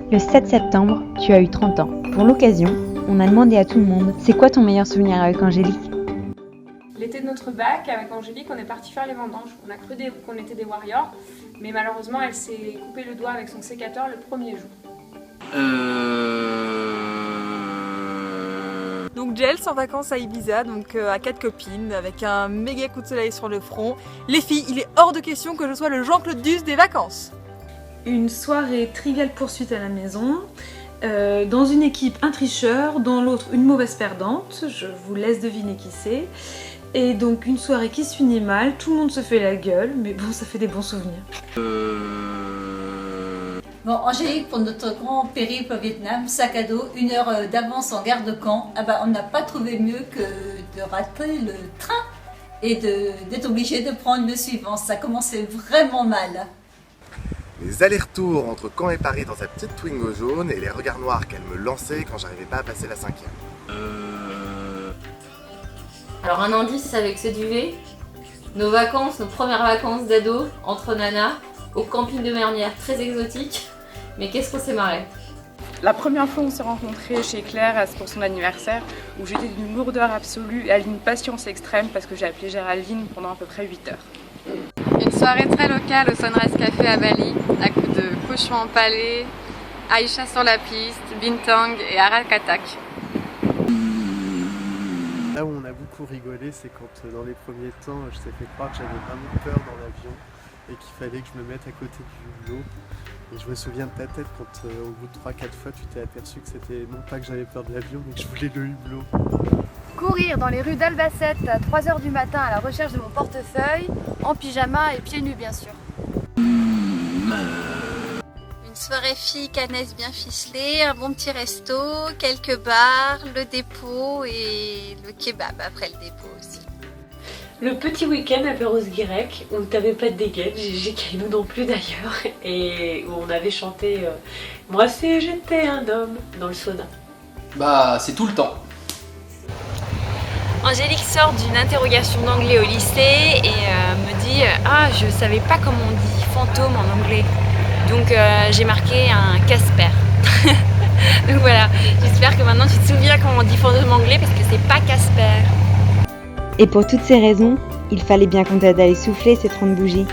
Le 7 septembre, tu as eu 30 ans. Pour l'occasion, on a demandé à tout le monde « C'est quoi ton meilleur souvenir avec Angélique ?» L'été de notre bac, avec Angélique, on est parti faire les vendanges. On a cru qu'on était des warriors, mais malheureusement, elle s'est coupé le doigt avec son sécateur le premier jour. Donc Jels en vacances à Ibiza, donc à 4 copines, avec un méga coup de soleil sur le front. Les filles, il est hors de question que je sois le Jean-Claude Duss des vacances. Une soirée Trivial Poursuite à la maison, dans une équipe un tricheur, dans l'autre une mauvaise perdante, je vous laisse deviner qui c'est. Et donc une soirée qui se finit mal, tout le monde se fait la gueule, mais bon, ça fait des bons souvenirs. Bon, Angélique, pour notre grand périple au Vietnam, sac à dos, 1 heure d'avance en gare de Caen, on n'a pas trouvé mieux que de rater le train et d'être obligé de prendre le suivant. Ça commençait vraiment mal. Les allers-retours entre Caen et Paris dans sa petite Twingo jaune et les regards noirs qu'elle me lançait quand j'arrivais pas à passer la 5e. Alors un indice avec ce duvet, nos vacances, nos premières vacances d'ado entre nanas, au camping de Mernières, très exotique, mais qu'est-ce qu'on s'est marré. La première fois où on s'est rencontrés chez Claire pour son anniversaire, où j'étais d'une lourdeur absolue et à une patience extrême parce que j'ai appelé Géraldine pendant à peu près 8 heures. Une soirée très locale au Sunrise Café à Bali, à coups de cochons empalés, Aïcha sur la piste, Bintang et Arakatak. Là où on a beaucoup rigolé, c'est quand dans les premiers temps, je t'ai fait croire que j'avais vraiment peur dans l'avion et qu'il fallait que je me mette à côté du hublot. Et je me souviens de ta tête quand au bout de 3-4 fois tu t'es aperçu que c'était non pas que j'avais peur de l'avion mais que je voulais le hublot. Courir dans les rues d'Albacete à 3 h du matin à la recherche de mon portefeuille, en pyjama et pieds nus bien sûr. Une soirée fille canaise bien ficelée, un bon petit resto, quelques bars, le dépôt et le kebab après le dépôt aussi. Le petit week-end à Perros-Guirec où t'avais pas de dégaine, Gigi Caillou non plus d'ailleurs, et où on avait chanté Moi si j'étais un homme dans le sauna. Bah c'est tout le temps. Angélique sort d'une interrogation d'anglais au lycée et me dit « Ah, je savais pas comment on dit fantôme en anglais. » Donc j'ai marqué un Casper. Donc voilà, j'espère que maintenant tu te souviens comment on dit fantôme en anglais parce que c'est pas Casper. Et pour toutes ces raisons, il fallait bien qu'on t'aide à aller souffler ces 30 bougies.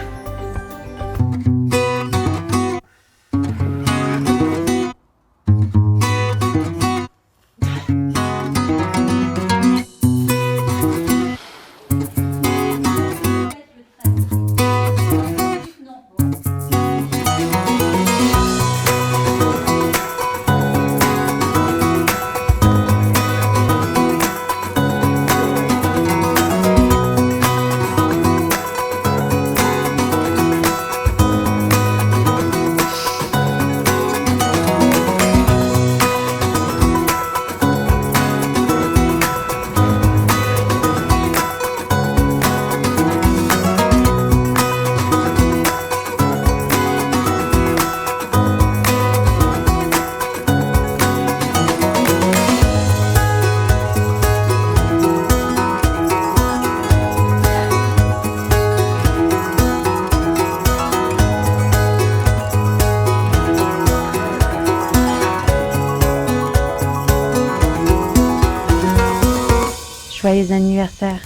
Joyeux anniversaire.